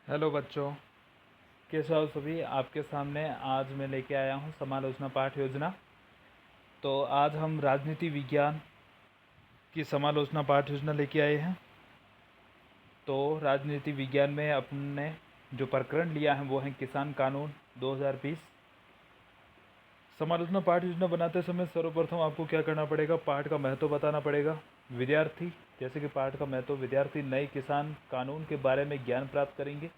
Hello बच्चों, कैसे हो सभी। आपके सामने आज मैं लेके आया हूँ समालोचना पाठ योजना। तो आज हम राजनीति विज्ञान की समालोचना पाठ योजना लेके आए हैं। तो राजनीति विज्ञान में अपने जो प्रकरण लिया है वो है किसान कानून 2020। समालोचना पाठ योजना बनाते समय सर्वप्रथम आपको क्या करना पड़ेगा, पाठ का महत्व बताना पड़ेगा। विद्यार्थी, जैसे कि पाठ का महत्व, विद्यार्थी नए किसान कानून के बारे में ज्ञान प्राप्त करेंगे।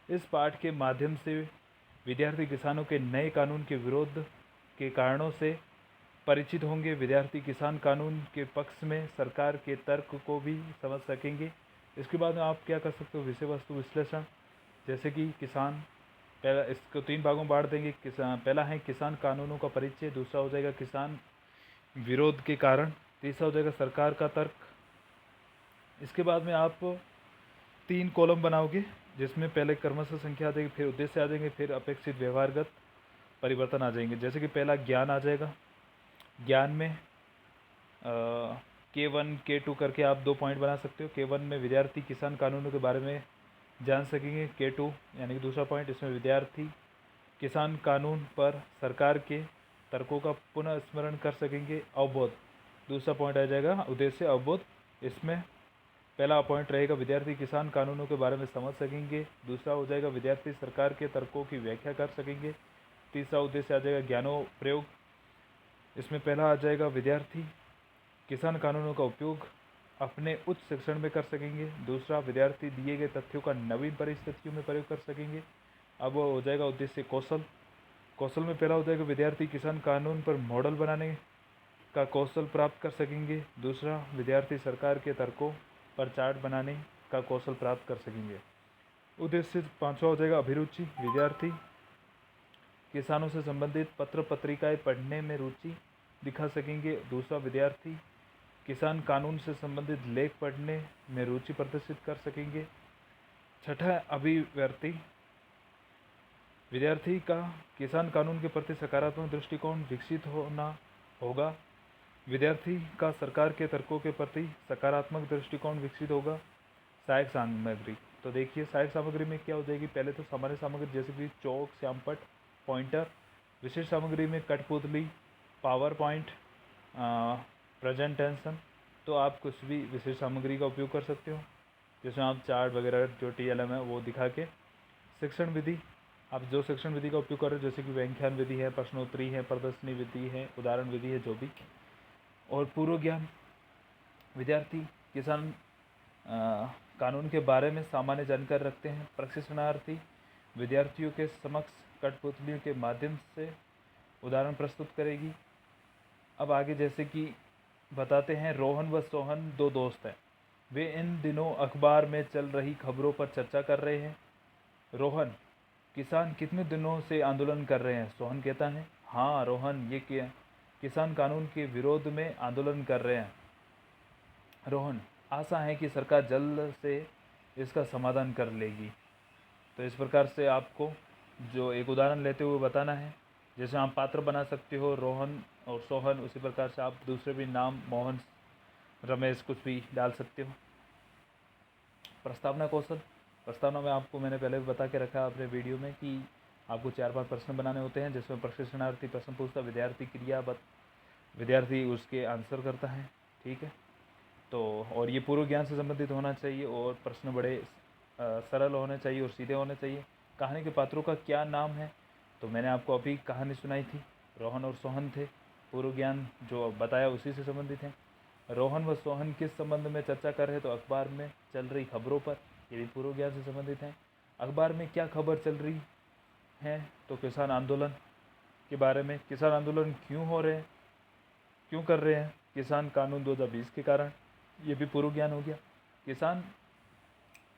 इस पाठ के माध्यम से विद्यार्थी किसानों के नए कानून के विरोध के कारणों से परिचित होंगे। विद्यार्थी किसान कानून के पक्ष में सरकार के तर्क को भी समझ सकेंगे। इसके बाद में आप क्या कर सकते हो, विषय वस्तु विश्लेषण। जैसे कि किसान, पहला इसको 3 भागों में बांट देंगे। किसान, पहला है किसान कानूनों का परिचय, दूसरा हो जाएगा किसान विरोध के कारण, तीसरा हो जाएगा सरकार का तर्क। इसके बाद में आप 3 कॉलम बनाओगे, जिसमें पहले क्रमशः संख्या आ जाएगी, फिर उद्देश्य आ जाएंगे, फिर अपेक्षित व्यवहारगत परिवर्तन आ जाएंगे। जैसे कि पहला ज्ञान आ जाएगा। ज्ञान में K1 K2 करके आप 2 पॉइंट बना सकते हो। K1 में विद्यार्थी किसान कानूनों के बारे में जान सकेंगे। K2 यानी कि दूसरा पॉइंट, इसमें विद्यार्थी किसान कानून पर सरकार के तर्कों का पुनः स्मरण कर सकेंगे। अवबोध, दूसरा पॉइंट आ जाएगा उद्देश्य अवबोध। इसमें पहला पॉइंट रहेगा विद्यार्थी किसान कानूनों के बारे में समझ सकेंगे। दूसरा हो जाएगा विद्यार्थी सरकार के तर्कों की व्याख्या कर सकेंगे। तीसरा उद्देश्य आ जाएगा ज्ञानोपयोग। इसमें पहला आ जाएगा विद्यार्थी किसान कानूनों का उपयोग अपने उच्च शिक्षण में कर सकेंगे। दूसरा, विद्यार्थी दिए गए तथ्यों का नवीन परिस्थितियों में प्रयोग कर सकेंगे। अब वो हो जाएगा उद्देश्य कौशल। कौशल में पहला हो जाएगा विद्यार्थी किसान कानून पर मॉडल बनाने का कौशल प्राप्त कर सकेंगे। दूसरा, विद्यार्थी सरकार के तर्कों पर चार्ट बनाने का कौशल प्राप्त कर सकेंगे। उद्देश्य पांचवा हो जाएगा अभिरुचि। विद्यार्थी किसानों से संबंधित पत्र पत्रिकाएं पढ़ने में रुचि दिखा सकेंगे। दूसरा, विद्यार्थी किसान कानून से संबंधित लेख पढ़ने में रुचि प्रदर्शित कर सकेंगे। छठा, अभिव्यक्ति। विद्यार्थी का किसान कानून के प्रति सकारात्मक दृष्टिकोण विकसित होना होगा। विद्यार्थी का सरकार के तर्कों के प्रति सकारात्मक दृष्टिकोण विकसित होगा। सहायक सामग्री, तो देखिए सहायक सामग्री में क्या हो जाएगी। पहले तो सामान्य सामग्री जैसे कि चौक, श्यामपट्ट, पॉइंटर। विशेष सामग्री में कठपुतली, पावर पॉइंट, प्रेजेंटेशन। तो आप कुछ भी विशेष सामग्री का उपयोग कर सकते हो, जिसमें आप चार्ट वगैरह जो TLM है वो दिखा के। शिक्षण विधि, आप जो शिक्षण विधि का उपयोग कर रहे हो, जैसे कि व्याख्यान विधि है, प्रश्नोत्तरी है, प्रदर्शनी विधि है, उदाहरण विधि है, जो भी। और पूर्व ज्ञान, विद्यार्थी किसान कानून के बारे में सामान्य जानकारी रखते हैं। प्रशिक्षणार्थी विद्यार्थियों के समक्ष कठपुतलियों के माध्यम से उदाहरण प्रस्तुत करेगी। अब आगे जैसे कि बताते हैं, रोहन व सोहन 2 दोस्त हैं। वे इन दिनों अखबार में चल रही खबरों पर चर्चा कर रहे हैं। रोहन, किसान कितने दिनों से आंदोलन कर रहे हैं। सोहन कहता है, हाँ रोहन, ये किसान कानून के विरोध में आंदोलन कर रहे हैं। रोहन, आशा है कि सरकार जल्द से इसका समाधान कर लेगी। तो इस प्रकार से आपको जो एक उदाहरण लेते हुए बताना है। जैसे आप पात्र बना सकते हो रोहन और सोहन, उसी प्रकार से आप दूसरे भी नाम मोहन, रमेश कुछ भी डाल सकते हो। प्रस्तावना कौशल, प्रस्तावना में आपको मैंने पहले भी बता के रखा है अपने वीडियो में कि आपको 4-5 प्रश्न बनाने होते हैं, जिसमें प्रशिक्षणार्थी प्रश्न पूछता, विद्यार्थी क्रिया विद्यार्थी उसके आंसर करता है। ठीक है, तो और ये पूर्व ज्ञान से संबंधित होना चाहिए और प्रश्न बड़े सरल होने चाहिए और सीधे होने चाहिए। कहानी के पात्रों का क्या नाम है, तो मैंने आपको अभी कहानी सुनाई थी, रोहन और सोहन थे। पूर्व ज्ञान जो बताया उसी से संबंधित है। रोहन व सोहन किस संबंध में चर्चा कर रहे हैं, तो अखबार में चल रही खबरों पर, ये भी पूर्व ज्ञान से संबंधित है। अखबार में क्या खबर चल रही है, तो किसान आंदोलन के बारे में। किसान आंदोलन क्यों हो रहे हैं, क्यों कर रहे हैं, किसान कानून 2020 के कारण, ये भी पूर्व ज्ञान हो गया। किसान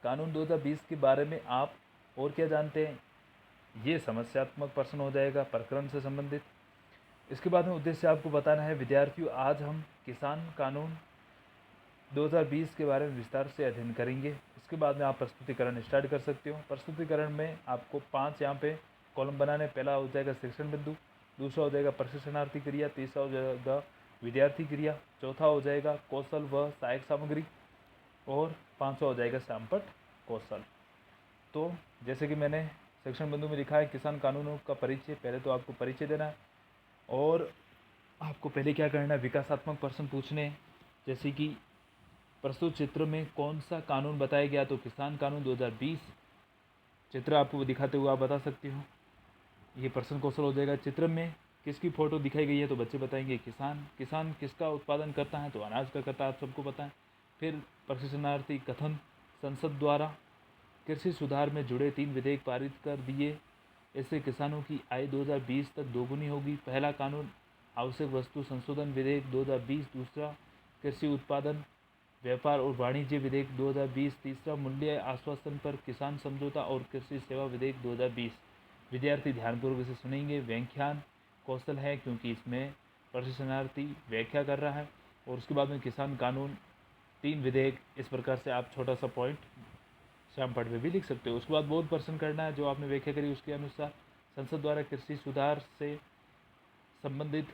कानून 2020 के बारे में आप और क्या जानते हैं, ये समस्यात्मक प्रश्न हो जाएगा प्रकरण से संबंधित। इसके बाद में उद्देश्य आपको बताना है, विद्यार्थियों आज हम किसान कानून 2020 के बारे में विस्तार से अध्ययन करेंगे। इसके बाद में आप प्रस्तुतिकरण स्टार्ट कर सकते हो। प्रस्तुतिकरण में आपको 5 यहाँ पे कॉलम बनाने। पहला हो जाएगा शिक्षण बिंदु, दूसरा हो जाएगा प्रशिक्षणार्थी क्रिया, तीसरा हो जाएगा विद्यार्थी क्रिया, चौथा हो जाएगा कौशल व सहायक सामग्री, और 5वां हो जाएगा श्यामपट्ट कौशल। तो जैसे कि मैंने सेक्शन बंधु में लिखा है, किसान कानूनों का परिचय। पहले तो आपको परिचय देना है और आपको पहले क्या करना है, विकासात्मक प्रश्न पूछने हैं। जैसे कि प्रस्तुत चित्र में कौन सा कानून बताया गया, तो किसान कानून 2020 चित्र आपको दिखाते हुए आप बता सकते हो। ये प्रश्न कौशल हो जाएगा। चित्र में किसकी फ़ोटो दिखाई गई है, तो बच्चे बताएंगे किसान। किसान किसका उत्पादन करता है, तो अनाज का करता है, आप सबको पता है। फिर प्रशिक्षणार्थी कथन, संसद द्वारा कृषि सुधार में जुड़े 3 विधेयक पारित कर दिए, इससे किसानों की आय 2020 तक दोगुनी होगी। पहला कानून आवश्यक वस्तु संशोधन विधेयक 2020, दूसरा कृषि उत्पादन व्यापार और वाणिज्य विधेयक 2020, तीसरा मूल्य आश्वासन पर किसान समझौता और कृषि सेवा विधेयक 2020। विद्यार्थी ध्यानपूर्वक इसे सुनेंगे। व्याख्यान कौशल है क्योंकि इसमें प्रशिक्षणार्थी व्याख्या कर रहा है। और उसके बाद में किसान कानून 3 विधेयक, इस प्रकार से आप छोटा सा पॉइंट श्याम पट में भी लिख सकते हो। उसके बाद बहुत प्रश्न करना है जो आपने व्याख्या करी उसके अनुसार। संसद द्वारा कृषि सुधार से संबंधित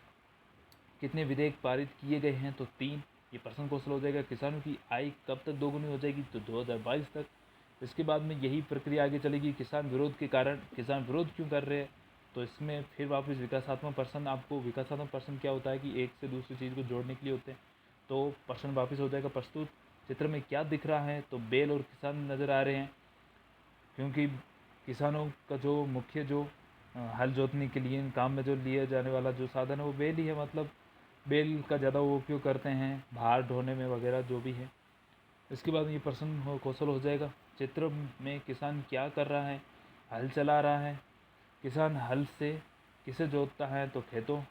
कितने विधेयक पारित किए गए हैं, तो 3। ये प्रश्न कौशल हो जाएगा। किसानों की आय कब तक दोगुनी हो जाएगी, तो 2022 तक। इसके बाद में यही प्रक्रिया आगे चलेगी। किसान विरोध के कारण, किसान विरोध क्यों कर रहे हैं, तो इसमें फिर वापस विकासात्मक प्रश्न। आपको विकासात्मक प्रश्न क्या होता है कि एक से दूसरी चीज़ को जोड़ने के लिए होते हैं। तो प्रश्न वापस हो जाएगा। प्रस्तुत चित्र में क्या दिख रहा है, तो बैल और किसान नज़र आ रहे हैं, क्योंकि किसानों का जो मुख्य जो हल जोतने के लिए काम में जो लिया जाने वाला जो साधन है वो बैल ही है। मतलब बैल का ज़्यादा वो उपयोग करते हैं भार ढोने में वगैरह जो भी है। इसके बाद ये प्रश्न कौशल हो जाएगा। चित्र में किसान क्या कर रहा है, हल चला रहा है। किसान हल से किसे जोतता है, तो खेतों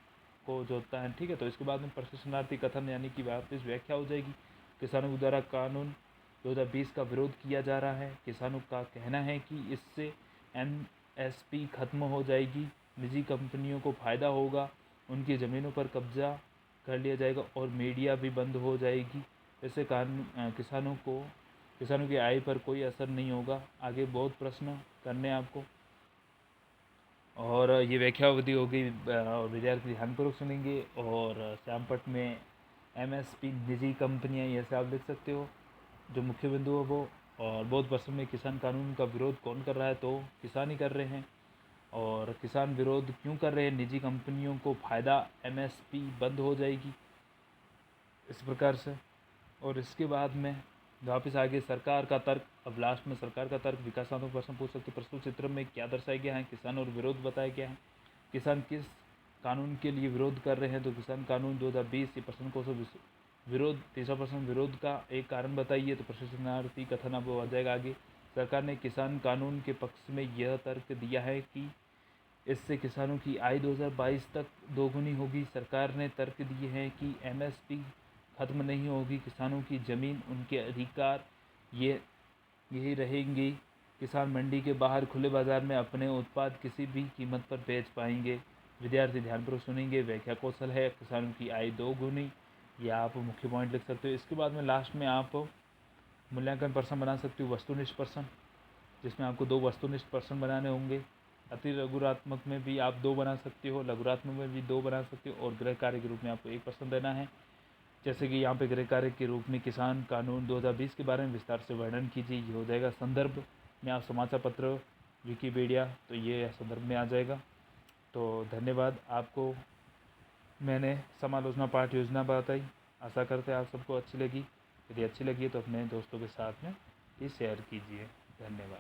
को जोतता है, ठीक है। तो इसके बाद में प्रशिक्षणार्थी कथन यानी कि वापस व्याख्या हो जाएगी। किसानों के द्वारा कानून 2020 का विरोध किया जा रहा है। किसानों का कहना है कि इससे एमएसपी खत्म हो जाएगी, निजी कंपनियों को फ़ायदा होगा, उनकी ज़मीनों पर कब्जा कर लिया जाएगा और मीडिया भी बंद हो जाएगी। इससे किसानों की आय पर कोई असर नहीं होगा। आगे बहुत प्रश्न करने हैं आपको और ये व्याख्या अवधि हो गई और विद्यार्थी ध्यानपूर्वक सुनेंगे। और श्यामपट में एमएसपी निजी कंपनियां, ये सब आप लिख सकते हो जो मुख्य बिंदु है वो। और बहुत प्रश्न में किसान कानून का विरोध कौन कर रहा है, तो किसान ही कर रहे हैं। और किसान विरोध क्यों कर रहे हैं, निजी कंपनियों को फ़ायदा, एमएसपी बंद हो जाएगी, इस प्रकार से। और इसके बाद में वापस आगे सरकार का तर्क। अब लास्ट में सरकार का तर्क, विकासात्मक प्रश्न पूछ सकते। प्रस्तुत चित्र में क्या दर्शाया गया है, किसान और विरोध बताया गया है। किसान किस कानून के लिए विरोध कर रहे हैं, तो किसान कानून 2020। ये प्रश्न को विरोध। तीसरा प्रश्न, विरोध का एक कारण बताइए, तो प्रशिक्षणार्थी कथन अब आ जाएगा आगे। सरकार ने किसान कानून के पक्ष में यह तर्क दिया है कि इससे किसानों की आय 2022 तक दोगुनी होगी। सरकार ने तर्क दिए हैं कि एमएसपी खत्म नहीं होगी, किसानों की ज़मीन, उनके अधिकार यही रहेंगी। किसान मंडी के बाहर खुले बाज़ार में अपने उत्पाद किसी भी कीमत पर बेच पाएंगे। विद्यार्थी ध्यानपूर्वक सुनेंगे। व्याख्या कौशल है, किसानों की आय दोगुनी, या आप मुख्य पॉइंट लिख सकते हो। इसके बाद में लास्ट में आप मूल्यांकन प्रश्न बना सकते हो, वस्तुनिष्ठ प्रश्न, जिसमें आपको 2 वस्तुनिष्ठ प्रश्न बनाने होंगे। अति लघुरात्मक में भी आप 2 बना सकते हो, लघुरात्मक में भी 2 बना सकते हो और गृह कार्य के रूप में आपको 1 प्रश्न देना है। जैसे कि यहाँ पे गृह कार्य के रूप में किसान कानून 2020 के बारे में विस्तार से वर्णन कीजिए, ये हो जाएगा। संदर्भ में आप समाचार पत्र, विकिपीडिया, तो ये संदर्भ में आ जाएगा। तो धन्यवाद। आपको मैंने समालोचना पाठ योजना बताई, आशा करते हैं आप सबको अच्छी लगी। यदि अच्छी लगी है तो अपने दोस्तों के साथ में भी शेयर कीजिए। धन्यवाद।